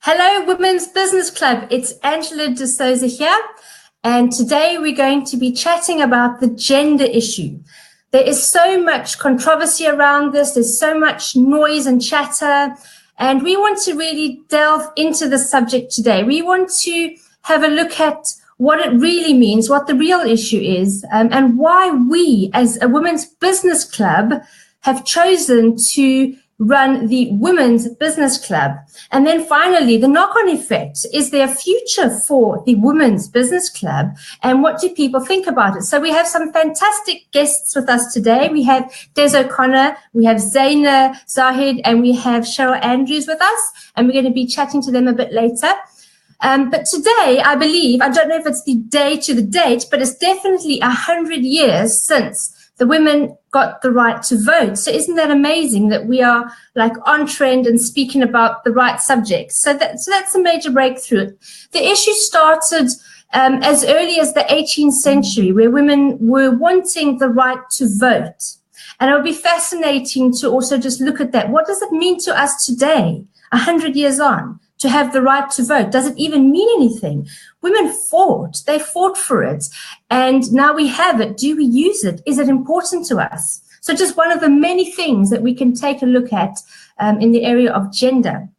Hello, Women's Business Club. It's Angela de Souza here, and today we're going to be chatting about the gender issue. There is so much controversy around this. There's so much noise and chatter, and we want to really delve into the subject today. We want to have a look at what it really means, what the real issue is, and why we, as a Women's Business Club, have chosen to run the Women's Business Club. And then finally, the knock-on effect. Is there a future for the Women's Business Club? And what do people think about it? So we have some fantastic guests with us today. We have Des OConnor, we have Xena Zahid, and we have Cheryl Andrews with us. And we're going to be chatting to them a bit later. But today, I believe, I don't know if it's the day to the date, but it's definitely 100 years since the women got the right to vote. So isn't that amazing that we are like on trend and speaking about the right subjects? So that's a major breakthrough. The issue started as early as the 18th century, where women were wanting the right to vote. And it would be fascinating to also just look at that. What does it mean to us today, 100 years on, to have the right to vote? Does it even mean anything? Women fought. They fought for it. And now we have it. Do we use it? Is it important to us? So just one of the many things that we can take a look at in the area of gender.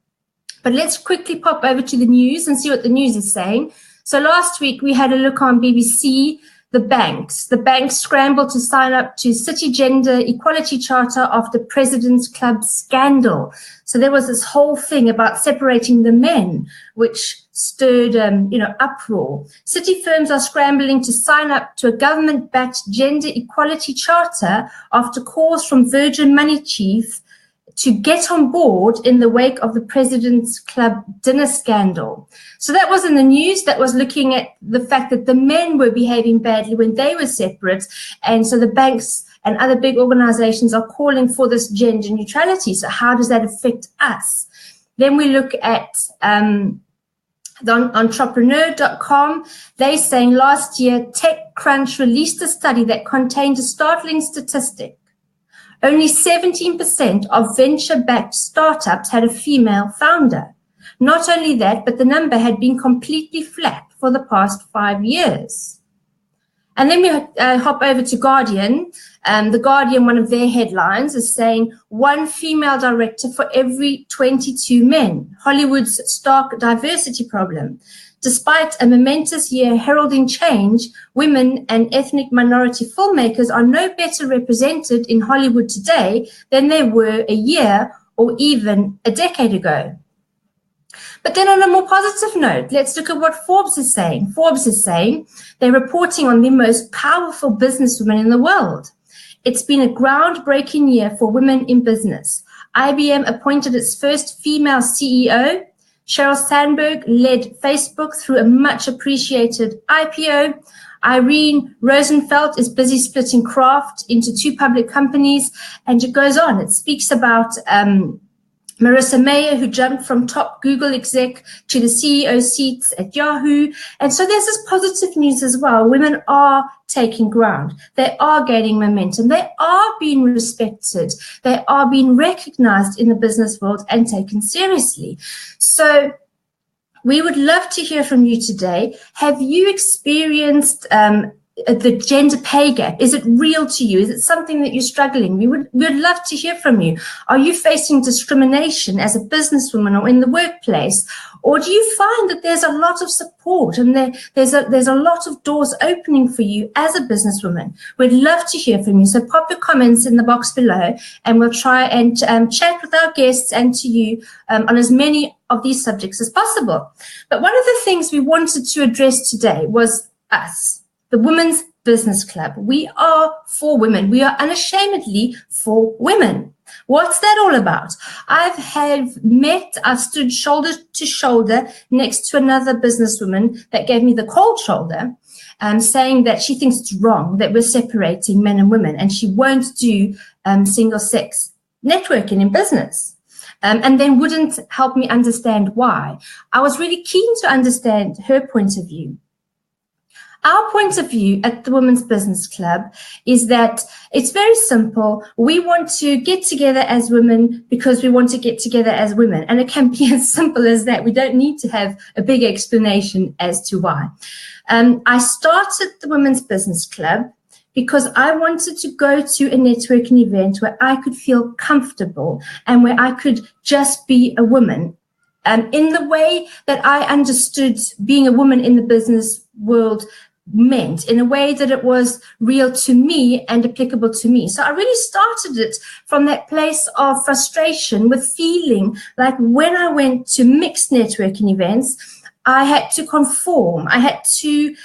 But let's quickly pop over to the news and see what the news is saying. So last week we had a look on BBC. The banks scrambled to sign up to City Gender Equality Charter after President's Club scandal. So there was this whole thing about separating the men, which stirred, uproar. City firms are scrambling to sign up to a government-backed gender equality charter after calls from Virgin Money chief to get on board in the wake of the President's Club dinner scandal. So that was in the news. That was looking at the fact that the men were behaving badly when they were separate. And so the banks and other big organizations are calling for this gender neutrality. So how does that affect us? Then we look at the entrepreneur.com. They're saying last year, TechCrunch released a study that contained a startling statistic. Only 17% of venture-backed startups had a female founder. Not only that, but the number had been completely flat for the past 5 years. And then we hop over to Guardian. The Guardian, one of their headlines, is saying one female director for every 22 men. Hollywood's stark diversity problem. Despite a momentous year heralding change, women and ethnic minority filmmakers are no better represented in Hollywood today than they were a year or even a decade ago. But then on a more positive note, let's look at what Forbes is saying. Forbes is saying they're reporting on the most powerful businesswomen in the world. It's been a groundbreaking year for women in business. IBM appointed its first female CEO. Sheryl Sandberg led Facebook through a much appreciated IPO. Irene Rosenfeld is busy splitting Kraft into 2 public companies, and it goes on. It speaks about Marissa Mayer, who jumped from top Google exec to the CEO seats at Yahoo. And so there's this positive news as well. Women are taking ground. They are gaining momentum. They are being respected. They are being recognized in the business world and taken seriously. So we would love to hear from you today. Have you experienced the gender pay gap? Is it real to you? Is it something that you're struggling? We'd love to hear from you. Are you facing discrimination as a businesswoman or in the workplace? Or do you find that there's a lot of support and there's a lot of doors opening for you as a businesswoman? We'd love to hear from you. So pop your comments in the box below, and we'll try and chat with our guests and to you on as many of these subjects as possible. But one of the things we wanted to address today was us. The Women's Business Club. We are for women. We are unashamedly for women. What's that all about? I've stood shoulder to shoulder next to another businesswoman that gave me the cold shoulder, saying that she thinks it's wrong that we're separating men and women, and she won't do single sex networking in business. And then wouldn't help me understand why. I was really keen to understand her point of view. Our point of view at the Women's Business Club is that it's very simple. We want to get together as women because we want to get together as women. And it can be as simple as that. We don't need to have a big explanation as to why. I started the Women's Business Club because I wanted to go to a networking event where I could feel comfortable and where I could just be a woman. In the way that I understood being a woman in the business world meant, in a way that it was real to me and applicable to me. So I really started it from that place of frustration with feeling like when I went to mixed networking events, I had to conform. I had to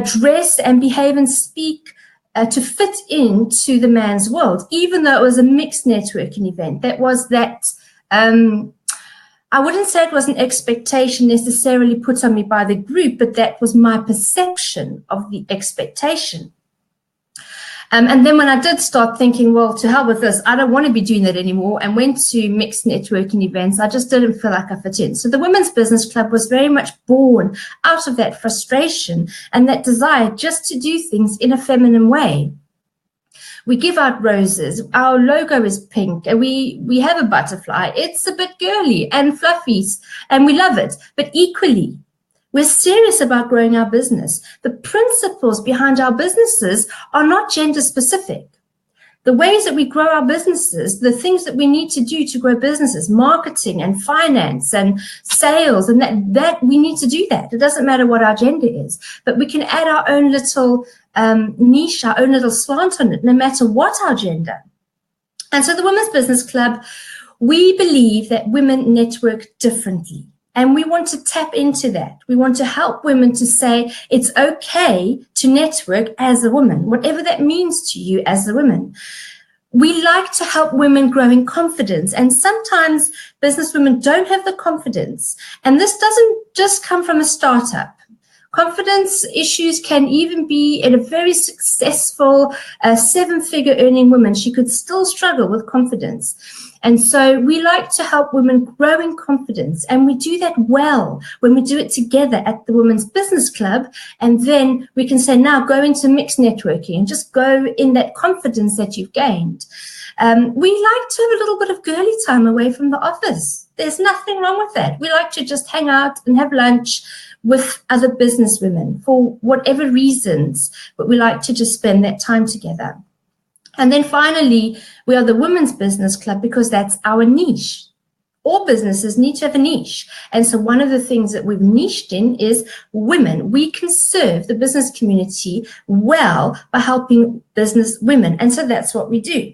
dress and behave and speak to fit into the man's world, even though it was a mixed networking event. That was that, I wouldn't say it was an expectation necessarily put on me by the group, but that was my perception of the expectation. And then when I did start thinking, well, to hell with this, I don't want to be doing that anymore, and went to mixed networking events, I just didn't feel like I fit in. So the Women's Business Club was very much born out of that frustration and that desire just to do things in a feminine way. We give out roses. Our logo is pink, and we have a butterfly. It's a bit girly and fluffy, and we love it. But equally, we're serious about growing our business. The principles behind our businesses are not gender specific. The ways that we grow our businesses, the things that we need to do to grow businesses, marketing and finance and sales, and that we need to do that. It doesn't matter what our gender is, but we can add our own little niche, our own little slant on it, no matter what our gender. And so the Women's Business Club, we believe that women network differently. And we want to tap into that. We want to help women to say it's okay to network as a woman, whatever that means to you as a woman. We like to help women grow in confidence. And sometimes business women don't have the confidence. And this doesn't just come from a startup. Confidence issues can even be in a very successful 7-figure earning woman. She could still struggle with confidence. And so we like to help women grow in confidence. And we do that well when we do it together at the Women's Business Club. And then we can say, now go into mixed networking and just go in that confidence that you've gained. We like to have a little bit of girly time away from the office. There's nothing wrong with that. We like to just hang out and have lunch with other business women for whatever reasons, but we like to just spend that time together. And then finally, we are the Women's Business Club because that's our niche. All businesses need to have a niche. And so one of the things that we've niched in is women. We can serve the business community well by helping business women. And so that's what we do.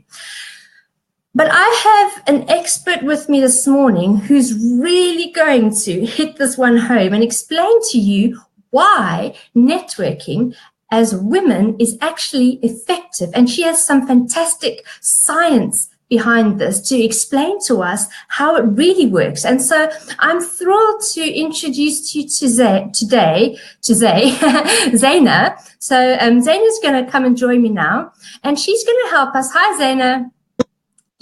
But I have an expert with me this morning who's really going to hit this one home and explain to you why networking as women is actually effective. And she has some fantastic science behind this to explain to us how it really works. And so I'm thrilled to introduce you to Zana. So Zana's going to come and join me now, and she's going to help us. Hi, Zana.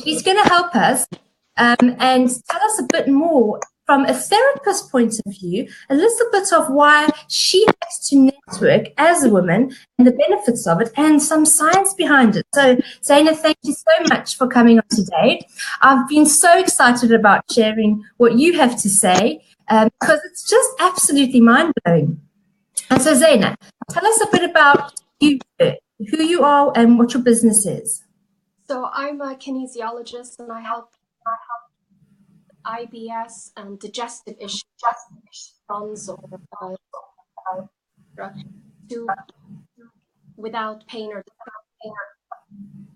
She's going to help us and tell us a bit more from a therapist point of view, a little bit of why she has to network as a woman and the benefits of it and some science behind it. So, Zana, thank you so much for coming on today. I've been so excited about sharing what you have to say because it's just absolutely mind-blowing. And so, Zana, tell us a bit about you, who you are and what your business is. So I'm a kinesiologist, and I help IBS and digestive issues, to without pain or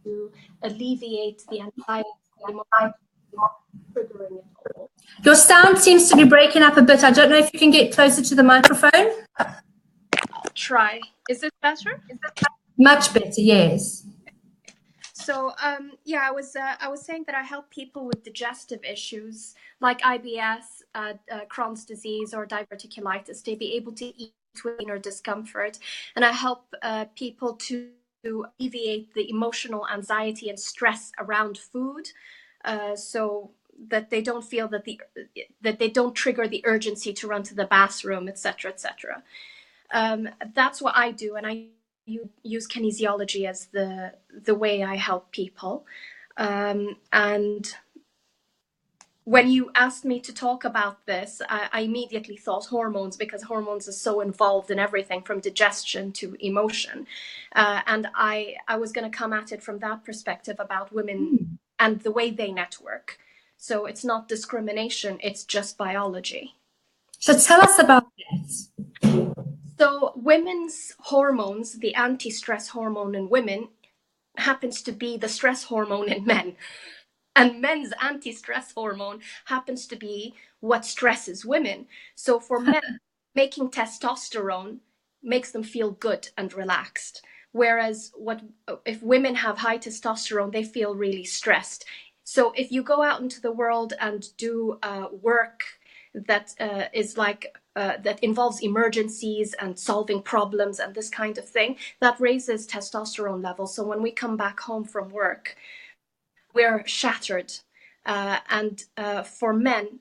to alleviate the anxiety, triggering it all. Your sound seems to be breaking up a bit. I don't know if you can get closer to the microphone. I'll try. Is it better? Much better, yes. So yeah, I was saying that I help people with digestive issues like IBS, Crohn's disease, or diverticulitis to be able to eat with pain or discomfort, and I help people to alleviate the emotional anxiety and stress around food, so that they don't feel that they don't trigger the urgency to run to the bathroom, etc., etc. That's what I do, and I use kinesiology as the way I help people. And when you asked me to talk about this, I immediately thought hormones, because hormones are so involved in everything from digestion to emotion. And I was going to come at it from that perspective about women and the way they network. So it's not discrimination, it's just biology. So tell us about that. So women's hormones, the anti-stress hormone in women, happens to be the stress hormone in men. And men's anti-stress hormone happens to be what stresses women. So for men, making testosterone makes them feel good and relaxed. Whereas if women have high testosterone, they feel really stressed. So if you go out into the world and do work that is like that involves emergencies and solving problems and this kind of thing, that raises testosterone levels. So when we come back home from work, we're shattered. And for men,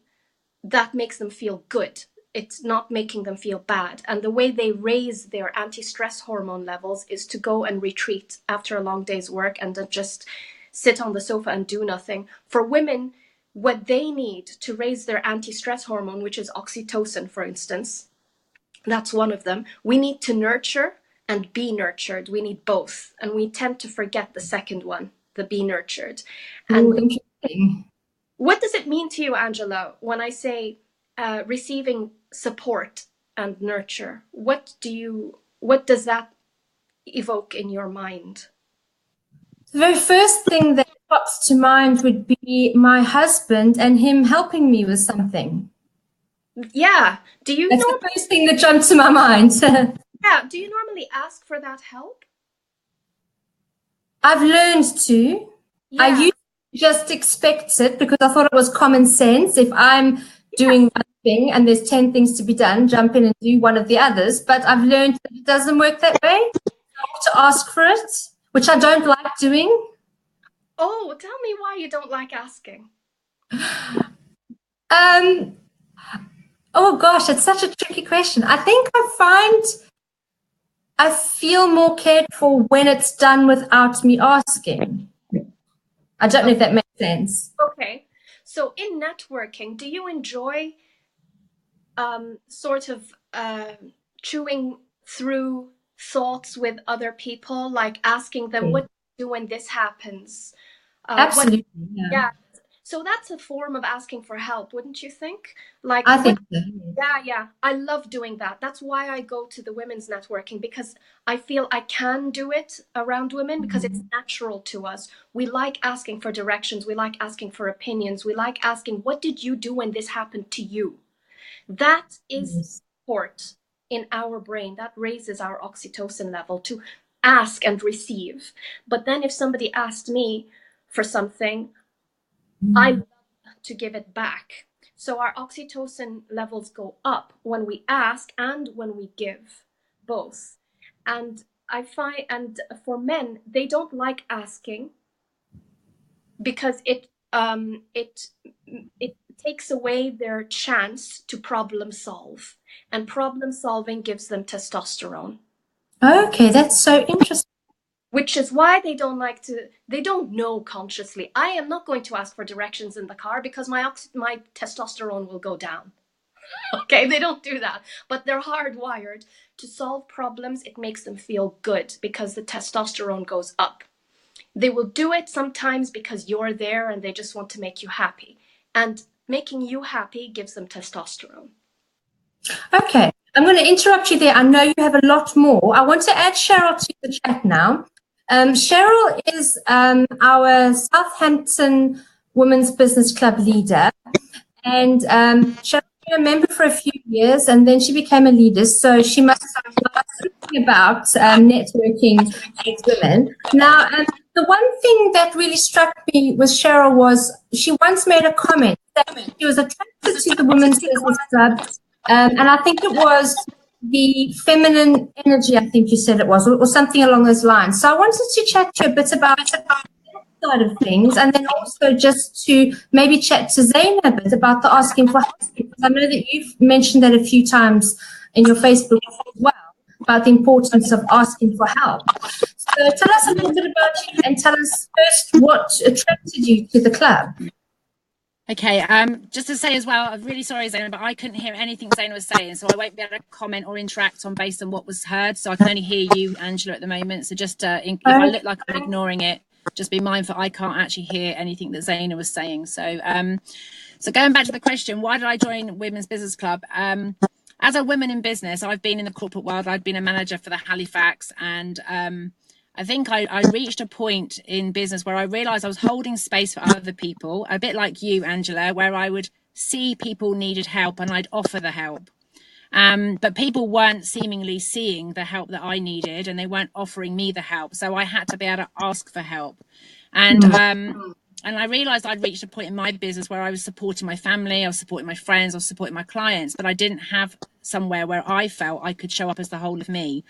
that makes them feel good. It's not making them feel bad. And the way they raise their anti-stress hormone levels is to go and retreat after a long day's work and then just sit on the sofa and do nothing. For women, what they need to raise their anti-stress hormone, which is oxytocin, for instance, that's one of them. We need to nurture and be nurtured. We need both. And we tend to forget the second one, the be nurtured. And interesting. What does it mean to you, Angela, when I say receiving support and nurture? What does that evoke in your mind? The very first thing that pops to mind would be my husband and him helping me with something. Yeah. That's the first thing that jumped to my mind. Yeah. Do you normally ask for that help? I've learned to. Yeah. I used to just expect it because I thought it was common sense. If I'm doing one thing and there's 10 things to be done, jump in and do one of the others. But I've learned that it doesn't work that way. I have to ask for it, which I don't like doing. Oh, tell me why you don't like asking. Oh gosh, it's such a tricky question. I think I feel more cared for when it's done without me asking. I don't know if that makes sense. Okay. So in networking, do you enjoy sort of chewing through thoughts with other people, like asking them, what do you do when this happens? Absolutely. Yeah. So that's a form of asking for help, wouldn't you think? Like, I think so. Yeah. I love doing that. That's why I go to the women's networking, because I feel I can do it around women because it's natural to us. We like asking for directions. We like asking for opinions. We like asking, what did you do when this happened to you? That is support in our brain. That raises our oxytocin level to ask and receive. But then if somebody asked me for something, I love to give it back. So our oxytocin levels go up when we ask and when we give, both. And I find, and for men, they don't like asking because it takes away their chance to problem solve, and problem solving gives them testosterone. Okay, that's so interesting. Which is why they don't know consciously. I am not going to ask for directions in the car because my testosterone will go down. Okay, they don't do that, but they're hardwired to solve problems. It makes them feel good because the testosterone goes up. They will do it sometimes because you're there and they just want to make you happy. And making you happy gives them testosterone. Okay, I'm going to interrupt you there. I know you have a lot more. I want to add Cheryl to the chat now. Cheryl is our Southampton Women's Business Club leader. And Cheryl was a member for a few years and then she became a leader. So she must know something about networking with women. Now, the one thing that really struck me with Cheryl was she once made a comment that she was attracted to the Women's Business Club. And I think it was the feminine energy, I think you said it was, or something along those lines. So I wanted to chat to you a bit about that side of things, and then also just to maybe chat to Xena a bit about the asking for help. Because I know that you've mentioned that a few times in your Facebook as well. about the importance of asking for help. So tell us a little bit about you, and tell us first what attracted you to the club. Okay, just to say as well, I'm really sorry, Xena, but I couldn't hear anything Xena was saying, so I won't be able to comment or interact on based on what was heard. So I can only hear you, Angela, at the moment. So just if I look like I'm ignoring it, just be mindful I can't actually hear anything that Xena was saying. So, so going back to the question, why did I join Women's Business Club? As a woman in business, I've been in the corporate world. I'd been a manager for the Halifax, and I think I reached a point in business where I realized I was holding space for other people, a bit like you, Angela, where I would see people needed help and I'd offer the help. But people weren't seemingly seeing the help that I needed, and they weren't offering me the help. So I had to be able to ask for help. And I realized I'd reached a point in my business where I was supporting my family, I was supporting my friends, I was supporting my clients, but I didn't have somewhere where I felt I could show up as the whole of me.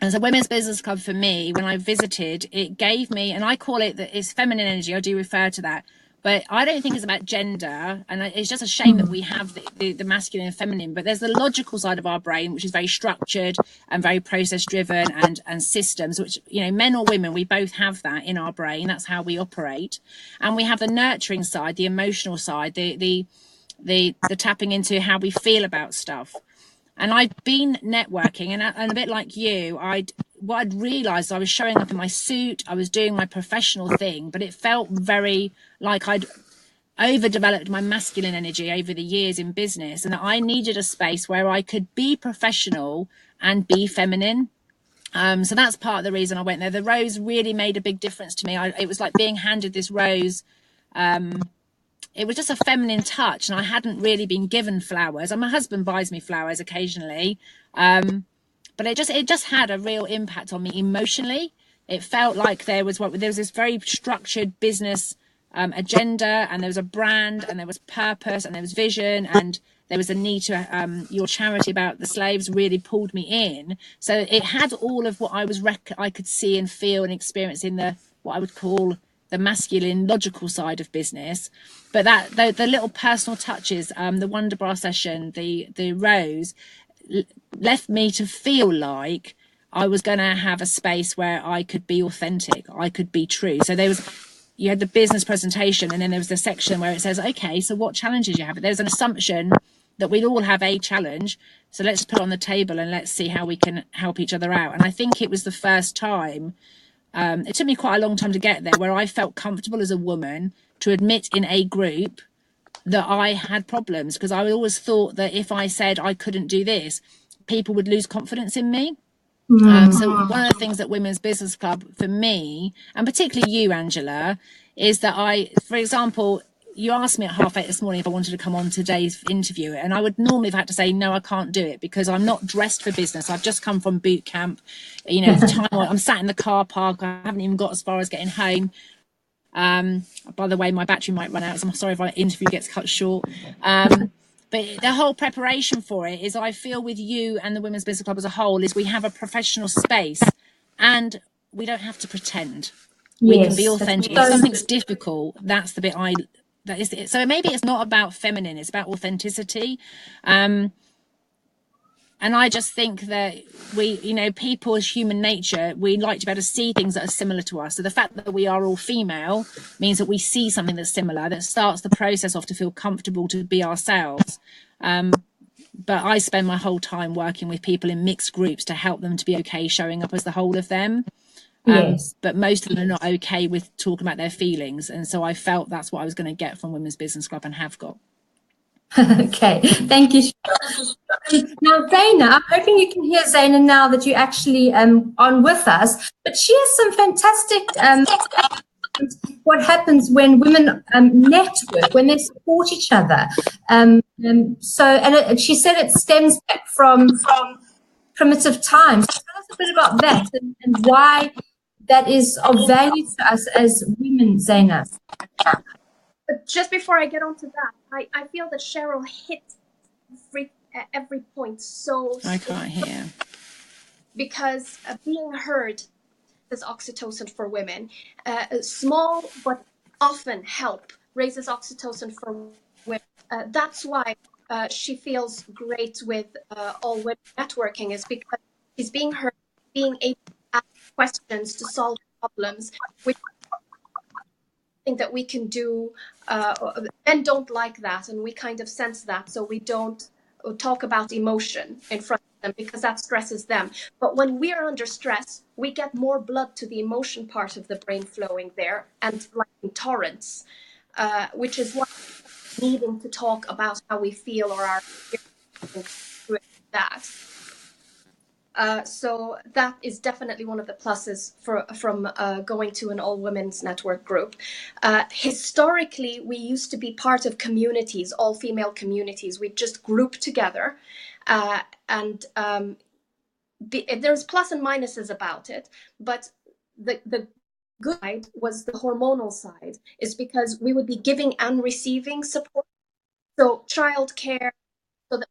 And so Women's Business Club for me, when I visited, it gave me, and I call it that it's feminine energy. I do refer to that, but I don't think it's about gender. And it's just a shame that we have the masculine and feminine, but there's the logical side of our brain, which is very structured and very process driven and systems, which, you know, men or women, we both have that in our brain. That's how we operate. And we have the nurturing side, the emotional side, the tapping into how we feel about stuff. And I'd been networking, and a bit like you, what I'd realized, I was showing up in my suit, I was doing my professional thing, but it felt very like I'd overdeveloped my masculine energy over the years in business, and that I needed a space where I could be professional and be feminine. So that's part of the reason I went there. The rose really made a big difference to me. It was like being handed this rose. It was just a feminine touch, and I hadn't really been given flowers. And my husband buys me flowers occasionally, but it just had a real impact on me emotionally. It felt like there was this very structured business agenda, and there was a brand, and there was purpose, and there was vision, and there was a need to your charity about the slaves really pulled me in. So it had all of what I could see and feel and experience in what I would call the masculine logical side of business. But the little personal touches, the Wonder Bra session, the rose, left me to feel like I was going to have a space where I could be authentic, I could be true. So you had the business presentation, and then there was the section where it says, okay, so what challenges you have? There's an assumption that we'd all have a challenge, so let's put it on the table and let's see how we can help each other out. And I think it was the first time, it took me quite a long time to get there, where I felt comfortable as a woman to admit in a group that I had problems, because I always thought that if I said I couldn't do this, people would lose confidence in me. So one of the things that Women's Business Club for me, and particularly you, Angela, is that for example, you asked me at 8:30 this morning if I wanted to come on today's interview, and I would normally have had to say, no, I can't do it, because I'm not dressed for business. I've just come from boot camp, you know, I'm sat in the car park. I haven't even got as far as getting home. By the way, my battery might run out, so I'm sorry if our interview gets cut short. But the whole preparation for it is, I feel with you and the Women's Business Club as a whole, is we have a professional space, and we don't have to pretend. We can be authentic. If something's difficult, that's the bit so maybe it's not about feminine, it's about authenticity. And I just think that people as human nature, we like to be able to see things that are similar to us. So the fact that we are all female means that we see something that's similar, that starts the process off to feel comfortable to be ourselves. But I spend my whole time working with people in mixed groups to help them to be okay showing up as the whole of them. Yes. But most of them are not okay with talking about their feelings. And so I felt that's what I was going to get from Women's Business Club, and have got. Okay, thank you. Now, Xena, I'm hoping you can hear Xena now that you're actually on with us. But she has some fantastic what happens when women network, when they support each other. And she said it stems back from primitive times. Tell us a bit about that and why that is of value to us as women, Xena. But just before I get onto that, I feel that Cheryl hit every point so I can't hear. Because being heard is oxytocin for women. Small but often help raises oxytocin for women. That's why she feels great with all women networking is because she's being heard, being able to ask questions to solve problems, which I think that we can do. Men don't like that, and we kind of sense that, so we don't talk about emotion in front of them because that stresses them. But when we're under stress, we get more blood to the emotion part of the brain flowing there, and like in torrents, which is why needing to talk about how we feel or our experience that. So that is definitely one of the pluses from going to an all-women's network group. Historically, we used to be part of communities, all-female communities. We just group together, and there's plus and minuses about it. But the good side was the hormonal side, is because we would be giving and receiving support. So childcare, so that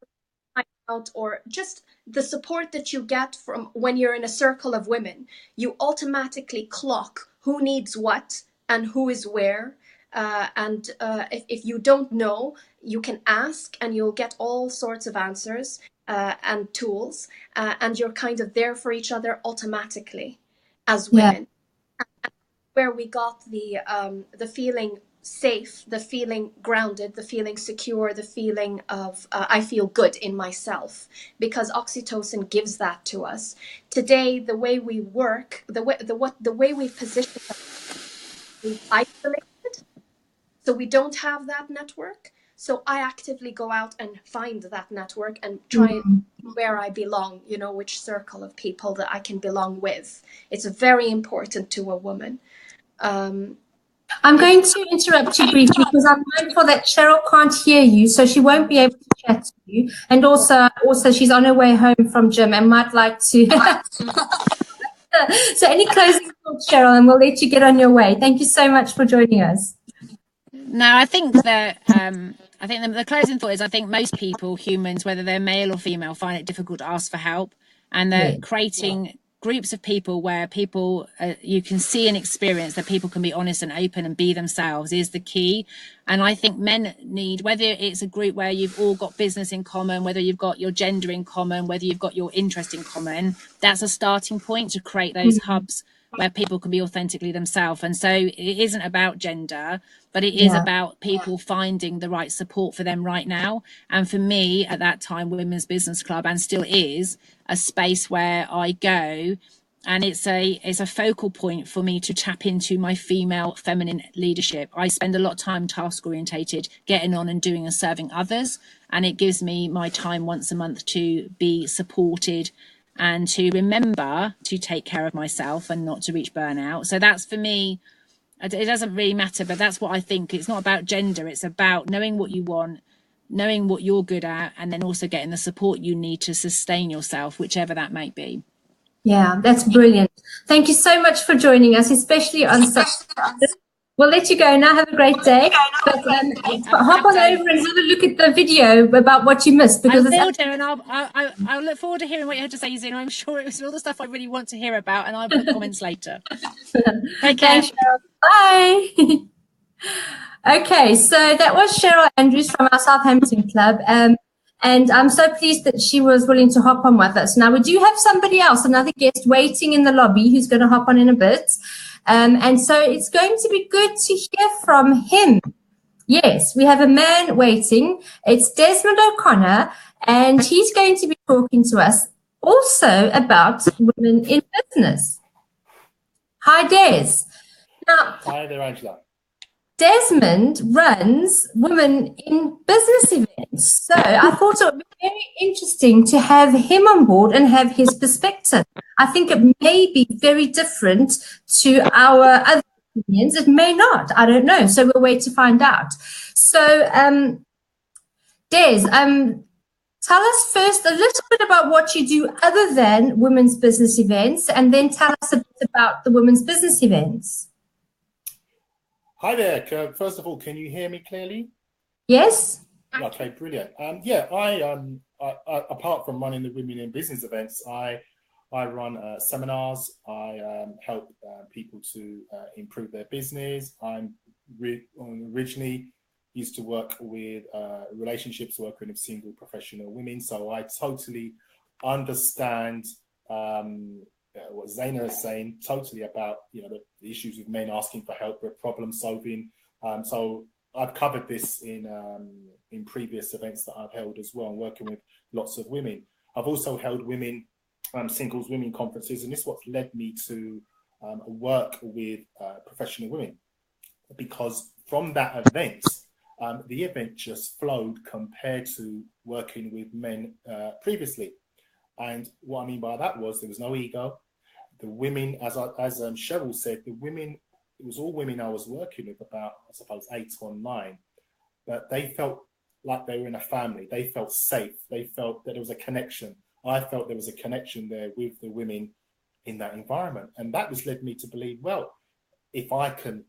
out, or just the support that you get from when you're in a circle of women, you automatically clock who needs what and who is where. And if you don't know, you can ask and you'll get all sorts of answers and tools, and you're kind of there for each other automatically as women. Yeah. Where we got the feeling safe, the feeling grounded, the feeling secure, the feeling of I feel good in myself, because oxytocin gives that to us. Today, the way we work, the way we position ourselves, we've isolated, so we don't have that network. So I actively go out and find that network and try where I belong, you know, which circle of people that I can belong with. It's very important to a woman. I'm going to interrupt you briefly because I'm mindful that Cheryl can't hear you, so she won't be able to chat to you. And also she's on her way home from gym and might like to. So any closing thoughts, Cheryl, and we'll let you get on your way. Thank you so much for joining us. No, I think that the closing thought is I think most people, humans, whether they're male or female, find it difficult to ask for help, and they're creating groups of people where people you can see and experience that people can be honest and open and be themselves is the key. And I think men need, whether it's a group where you've all got business in common, whether you've got your gender in common, whether you've got your interest in common, that's a starting point to create those hubs where people can be authentically themselves. And so it isn't about gender, but it is about people finding the right support for them right now. And for me, at that time, Women's Business Club, and still is, a space where I go, and it's a focal point for me to tap into my female feminine leadership. I spend a lot of time task orientated, getting on and doing and serving others, and it gives me my time once a month to be supported and to remember to take care of myself and not to reach burnout. So that's, for me, it doesn't really matter, but that's what I think. It's not about gender. It's about knowing what you want, knowing what you're good at, and then also getting the support you need to sustain yourself, whichever that might be. Yeah, that's brilliant. Thank you so much for joining us, especially on such. We'll let you go now. Have a great day. But hop on over and have a look at the video about what you missed, because I will do, and I'll look forward to hearing what you had to say, Zena. I'm sure it was all the stuff I really want to hear about, and I'll put comments later. Take care. Bye. Okay, so that was Cheryl Andrews from our Southampton club. And I'm so pleased that she was willing to hop on with us. Now, we do have somebody else, another guest waiting in the lobby, who's going to hop on in a bit. And so it's going to be good to hear from him. Yes, we have a man waiting. It's Desmond OConnor, and he's going to be talking to us also about women in business. Hi, Des. Now, hi there, Angela. Desmond runs Women in Business events. So I thought it would be very interesting to have him on board and have his perspective. I think it may be very different to our other opinions. It may not. I don't know. So we'll wait to find out. So, Des, tell us first a little bit about what you do other than women's business events, and then tell us a bit about the women's business events. Hi there. First of all, can you hear me clearly? Yes. Okay, brilliant. I apart from running the Women in Business events, I run seminars. I help people to improve their business. I'm originally, used to work with relationships, working with single professional women. So I totally understand what Xena is saying, totally about, you know, the issues with men asking for help with problem solving. So I've covered this in previous events that I've held as well, and working with lots of women. I've also held women, singles women conferences, and this is what's led me to work with professional women, because from that event, the event just flowed compared to working with men previously. And what I mean by that was there was no ego. The women, as Cheryl said, the women, it was all women I was working with, about, I suppose, 8 or 9, but they felt like they were in a family. They felt safe. They felt that there was a connection. I felt there was a connection there with the women in that environment. And that was led me to believe, well, if I can,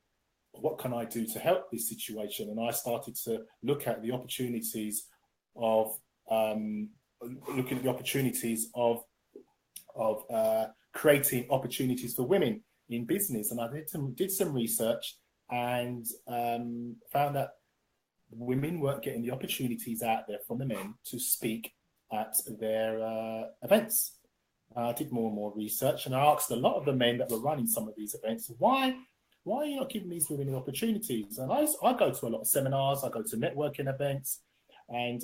what can I do to help this situation? And I started to look at the opportunities of creating opportunities for women in business. And I did some research and found that women weren't getting the opportunities out there from the men to speak at their events. I did more and more research, and I asked a lot of the men that were running some of these events, why are you not giving these women the opportunities? And I go to a lot of seminars, I go to networking events, and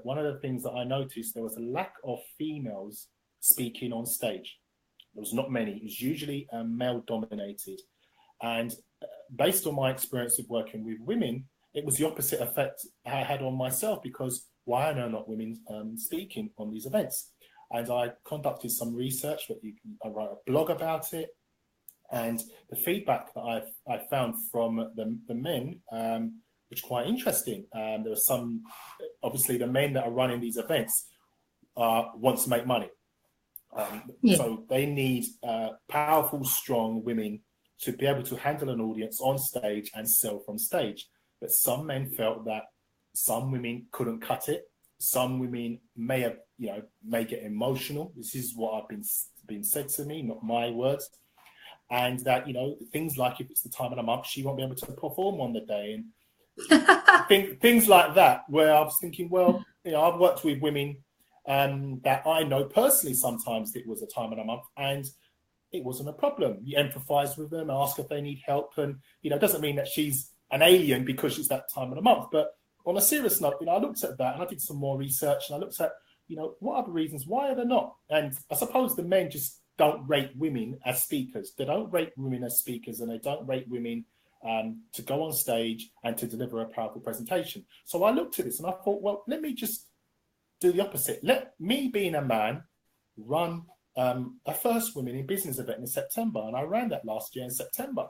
one of the things that I noticed, there was a lack of females speaking on stage. There was not many. It was usually male dominated. And based on my experience of working with women, it was the opposite effect I had on myself, because why are there not women speaking on these events? And I conducted some research, but I wrote a blog about it. And the feedback that I found from the men, which is quite interesting. There were some, obviously the men that are running these events want to make money. So they need powerful, strong women to be able to handle an audience on stage and sell from stage. But some men felt that some women couldn't cut it. Some women may get emotional. This is what I've been said to me, not my words. And that, things like if it's the time of the month, she won't be able to perform on the day. And things like that, where I was thinking, well, I've worked with women that I know personally, sometimes it was a time of the month and it wasn't a problem. You empathize with them, ask if they need help. And, it doesn't mean that she's an alien because it's that time of the month. But on a serious note, I looked at that and I did some more research and I looked at, what are the reasons? Why are they not? And I suppose the men just don't rate women as speakers. They don't rate women as speakers, and they don't rate women to go on stage and to deliver a powerful presentation. So I looked at this and I thought, well, let me just do the opposite. Let me, being a man, run a first women in business event in September. And I ran that last year in September.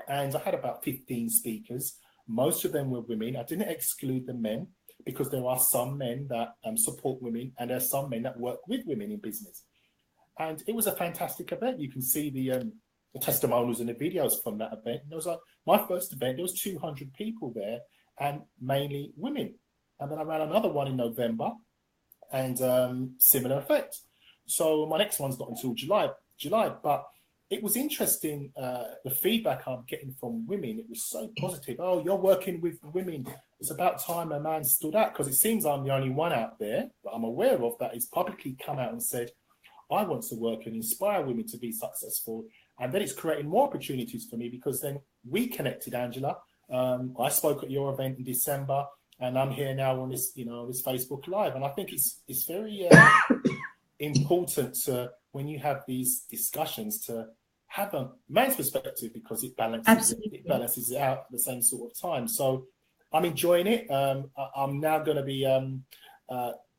And I had about 15 speakers. Most of them were women. I didn't exclude the men, because there are some men that support women, and there are some men that work with women in business. And it was a fantastic event. You can see the testimonials and the videos from that event. And it was my first event. There was 200 people there, and mainly women. And then I ran another one in November, and similar effect. So my next one's not until July. But it was interesting, the feedback I'm getting from women. It was so positive. Oh, you're working with women. It's about time a man stood out, because it seems I'm the only one out there that I'm aware of that has publicly come out and said, I want to work and inspire women to be successful. And then it's creating more opportunities for me, because then we connected, Angela. I spoke at your event in December, and I'm here now on this, this Facebook Live. And I think it's very important to, when you have these discussions, to have a man's perspective, because it balances it out at the same sort of time. So I'm enjoying it. I'm now going to be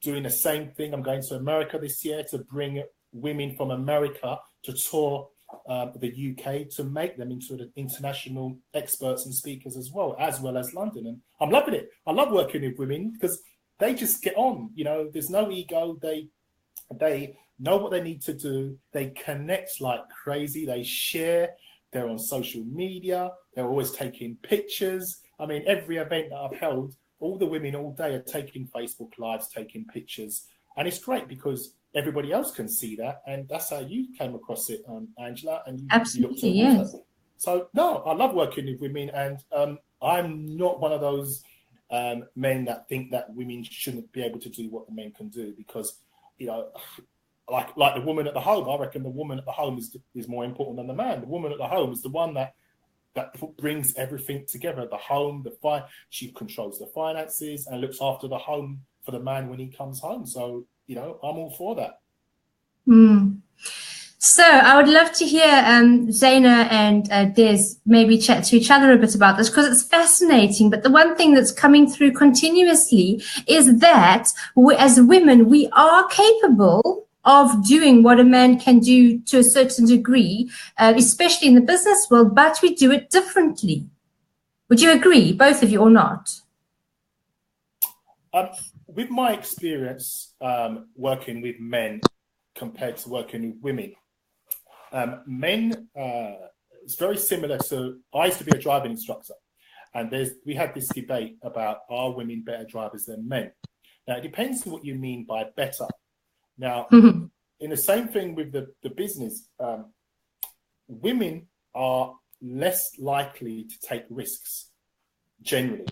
doing the same thing. I'm going to America this year to bring women from America to tour the UK, to make them into the international experts and speakers as well as London. And I'm loving it. I love working with women because they just get on. There's no ego. They know what they need to do. They connect like crazy. They share. They're on social media. They're always taking pictures. I mean, every event that I've held, all the women all day are taking Facebook Lives, taking pictures. And it's great because everybody else can see that. And that's how you came across it, Angela. And you Absolutely, yes. So, no, I love working with women. And I'm not one of those men that think that women shouldn't be able to do what the men can do because, you know, like the woman at the home. I reckon the woman at the home is more important than the man. The woman at the home is the one that brings everything together. The home, she controls the finances and looks after the home for the man when he comes home. So, you know, I'm all for that. So I would love to hear Xena and Des maybe chat to each other a bit about this because it's fascinating. But the one thing that's coming through continuously is that as women, we are capable of doing what a man can do to a certain degree, especially in the business world, but we do it differently. Would you agree, both of you, or not? With my experience working with men compared to working with women, men, it's very similar to, I used to be a driving instructor, and we had this debate about, are women better drivers than men? Now, it depends on what you mean by better. Now, in the same thing with the business, women are less likely to take risks, generally,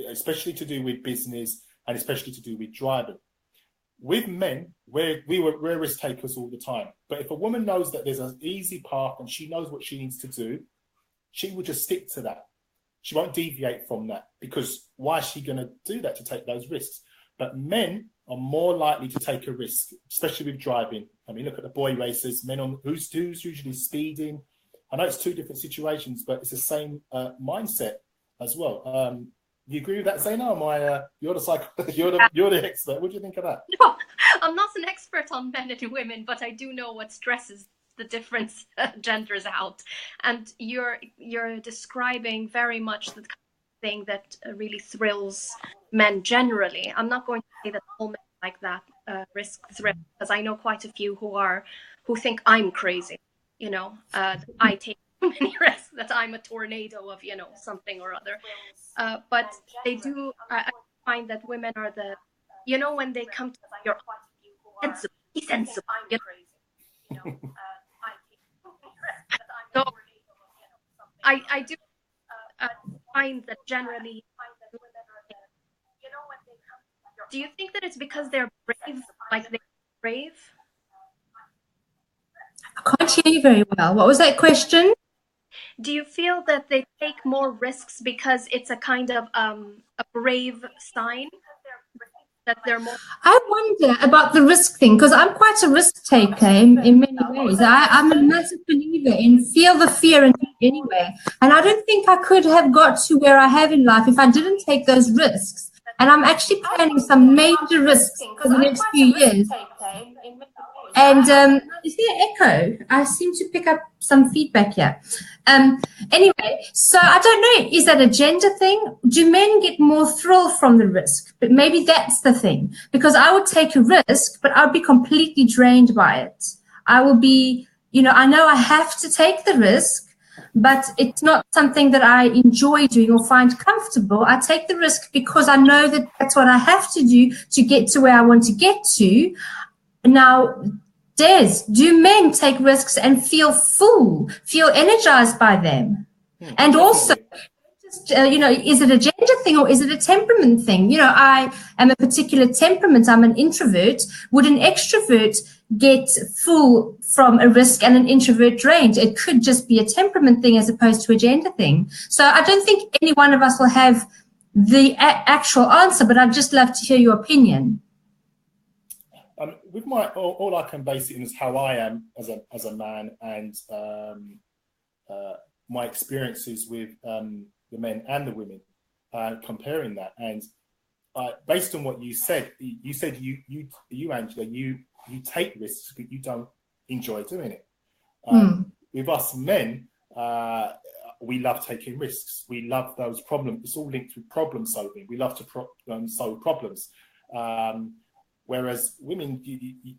especially to do with business and especially to do with driving. With men, we're risk takers all the time. But if a woman knows that there's an easy path and she knows what she needs to do, she will just stick to that. She won't deviate from that because why is she going to do that, to take those risks? But men are more likely to take a risk, especially with driving. I mean, look at the boy racers, men on who's usually speeding. I know it's two different situations, but it's the same mindset as well. You agree with that, Xena? You're the expert. What do you think of that? No, I'm not an expert on men and women, but I do know what stresses the different genders out. And you're describing very much the kind of thing that really thrills men generally. I'm not going to say that all men like that risk thrill, because I know quite a few who think I'm crazy. You know, I take too many risks, that I'm a tornado of, you know, something or other. But they do. I find that women are you know, when they come to your sensible, you know. So I do find that generally. Do you think that it's because they're brave, like they're brave? I can't hear you very well. What was that question? Do you feel that they take more risks because it's a kind of a brave sign? That they're more... I wonder about the risk thing, because I'm quite a risk taker in many ways. I'm a massive believer in feel the fear and do it anyway. And I don't think I could have got to where I have in life if I didn't take those risks. And I'm actually planning some major risks for the next few years. And is there echo? I seem to pick up some feedback here. Anyway, so I don't know, is that a gender thing? Do men get more thrill from the risk? But maybe that's the thing, because I would take a risk, but I'd be completely drained by it. I will be, you know I have to take the risk, but it's not something that I enjoy doing or find comfortable. I take the risk because I know that that's what I have to do to get to where I want to get to. Now, Des, do men take risks and feel energized by them? And also, is it a gender thing or is it a temperament thing? You know, I am a particular temperament. I'm an introvert. Would an extrovert get full from a risk and an introvert drained? It could just be a temperament thing as opposed to a gender thing. So I don't think any one of us will have the actual answer, but I'd just love to hear your opinion. With all I can base it in is how I am as a man, and my experiences with the men and the women, comparing that. And based on what you said, you Angela, you take risks, but you don't enjoy doing it. With us men, we love taking risks. We love those problems. It's all linked with problem solving. We love to solve problems. Whereas women,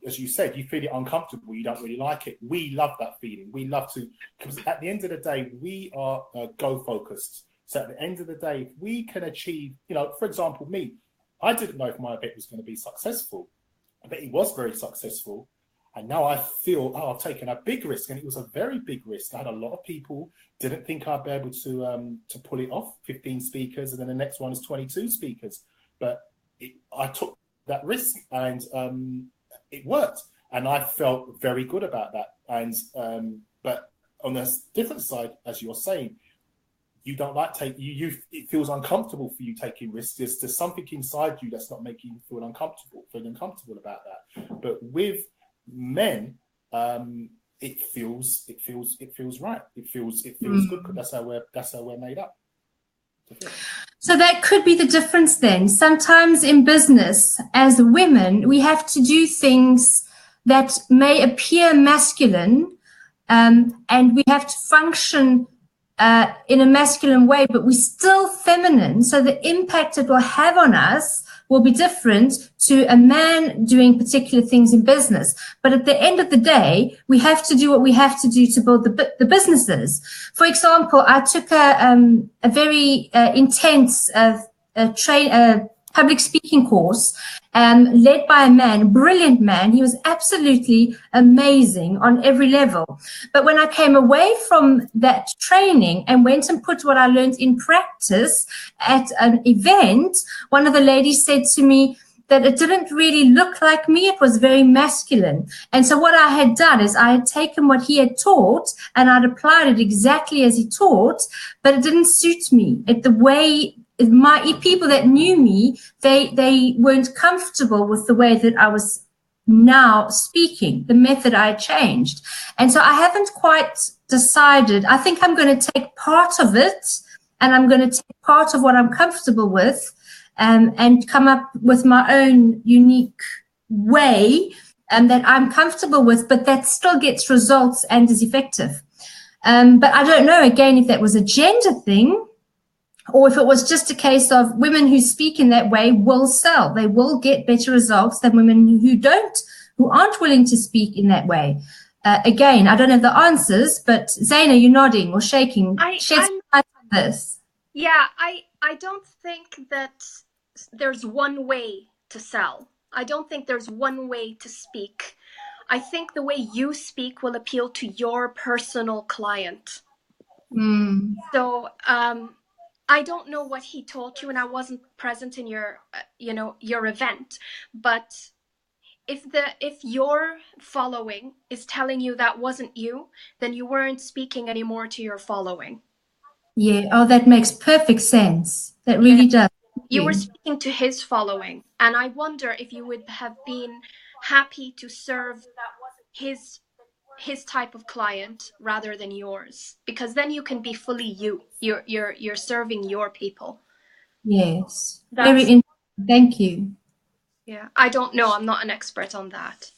as you said, you feel it uncomfortable. You don't really like it. We love that feeling. We love to, because at the end of the day, we are goal focused. So at the end of the day, if we can achieve, for example, me, I didn't know if my bet was going to be successful. I bet it was very successful. And now I feel, I've taken a big risk, and it was a very big risk. I had a lot of people didn't think I'd be able to pull it off, 15 speakers, and then the next one is 22 speakers. But I took that risk, and it worked. And I felt very good about that. And but on the different side, as you're saying, you don't like it feels uncomfortable for you taking risks. There's something inside you that's not making you feel uncomfortable about that. But with men, it feels right. It feels good, because that's how we're made up. So that could be the difference then. Sometimes in business, as women, we have to do things that may appear masculine, and we have to function in a masculine way, but we're still feminine. So the impact it will have on us will be different to a man doing particular things in business. But at the end of the day, we have to do what we have to do to build the businesses. For example, I took a very intense public speaking course, led by a man, a brilliant man. He was absolutely amazing on every level. But when I came away from that training and went and put what I learned in practice at an event, one of the ladies said to me that it didn't really look like me. It was very masculine. And so what I had done is I had taken what he had taught and I'd applied it exactly as he taught, but it didn't suit me. The way my people that knew me, they weren't comfortable with the way that I was now speaking, the method I changed. And so I haven't quite decided. I think I'm going to take part of it, and I'm going to take part of what I'm comfortable with, and come up with my own unique way that I'm comfortable with, but that still gets results and is effective. But I don't know, again, if that was a gender thing, or if it was just a case of women who speak in that way will sell. They will get better results than women who aren't willing to speak in that way. Again, I don't have the answers, but Xena, you're nodding or shaking. Shed some light on this. Yeah, I don't think that there's one way to sell. I don't think there's one way to speak. I think the way you speak will appeal to your personal client. So, I don't know what he taught you, and I wasn't present in your event. But if your following is telling you that wasn't you, then you weren't speaking anymore to your following. Yeah. Oh, that makes perfect sense. That really does. You were speaking to his following, and I wonder if you would have been happy to serve his type of client rather than yours, because then you can be fully you. You're serving your people. Yes. Very interesting. Thank you. Yeah, I don't know. I'm not an expert on that.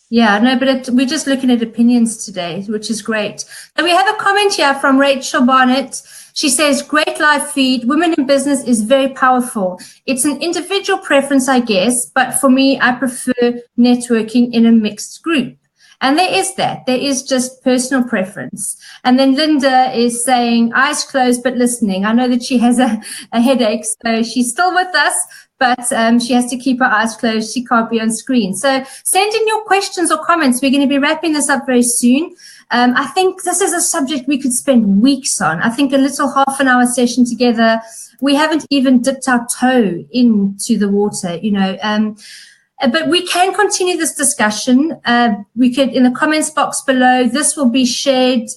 Yeah, no, but we're just looking at opinions today, which is great. And we have a comment here from Rachel Barnett. She says, great live feed. Women in business is very powerful. It's an individual preference, I guess, but for me, I prefer networking in a mixed group. And there is that. There is just personal preference. And then Linda is saying, eyes closed, but listening. I know that she has a headache, so she's still with us, but she has to keep her eyes closed. She can't be on screen. So send in your questions or comments. We're going to be wrapping this up very soon. I think this is a subject we could spend weeks on. I think a little half-an-hour session together, we haven't even dipped our toe into the water, but we can continue this discussion. We could, in the comments box below, this will be shared,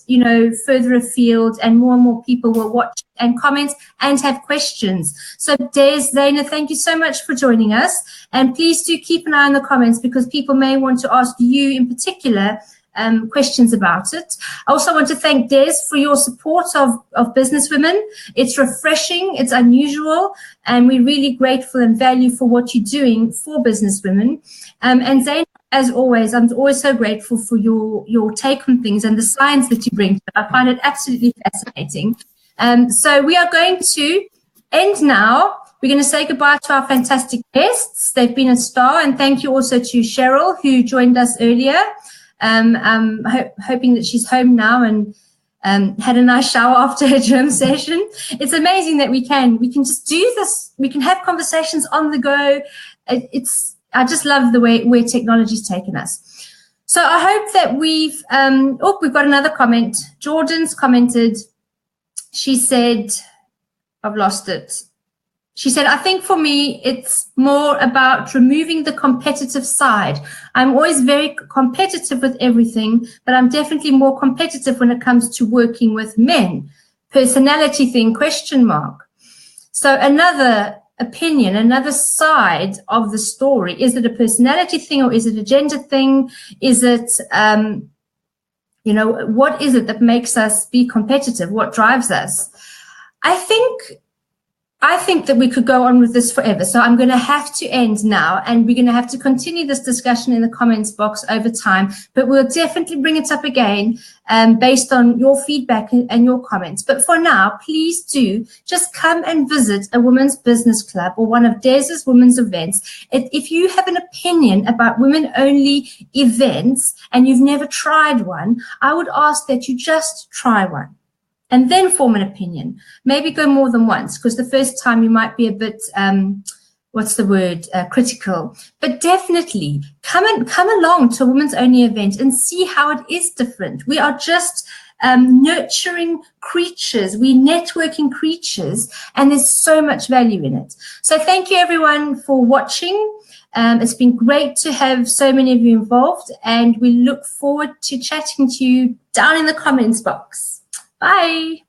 further afield, and more people will watch and comment and have questions. So Des, Xena, thank you so much for joining us. And please do keep an eye on the comments, because people may want to ask you in particular questions about it. I also want to thank Des for your support of Business Women. It's refreshing, it's unusual, and we're really grateful and value for what you're doing for Business Women. And Zane, as always, I'm always so grateful for your take on things and the science that you bring to it. I find it absolutely fascinating. So we are going to end now. We're going to say goodbye to our fantastic guests. They've been a star, and thank you also to Cheryl, who joined us earlier. I'm hoping that she's home now and had a nice shower after her gym session. It's amazing that we can just do this. We can have conversations on the go. I just love the way where technology's taken us. So I hope that we've got another comment. Jordan's commented. She said, I've lost it. She said, I think for me, it's more about removing the competitive side. I'm always very competitive with everything, but I'm definitely more competitive when it comes to working with men. Personality thing, question mark. So another opinion, another side of the story. Is it a personality thing or is it a gender thing? Is it, what is it that makes us be competitive? What drives us? I think that we could go on with this forever. So I'm going to have to end now, and we're going to have to continue this discussion in the comments box over time, but we'll definitely bring it up again based on your feedback and your comments. But for now, please do just come and visit a women's business club or one of Des's women's events. If you have an opinion about women-only events and you've never tried one, I would ask that you just try one and then form an opinion. Maybe go more than once, because the first time you might be a bit, critical. But definitely come along to a women's only event and see how it is different. We are just nurturing creatures. We're networking creatures, and there's so much value in it. So thank you everyone for watching. It's been great to have so many of you involved, and we look forward to chatting to you down in the comments box. Bye.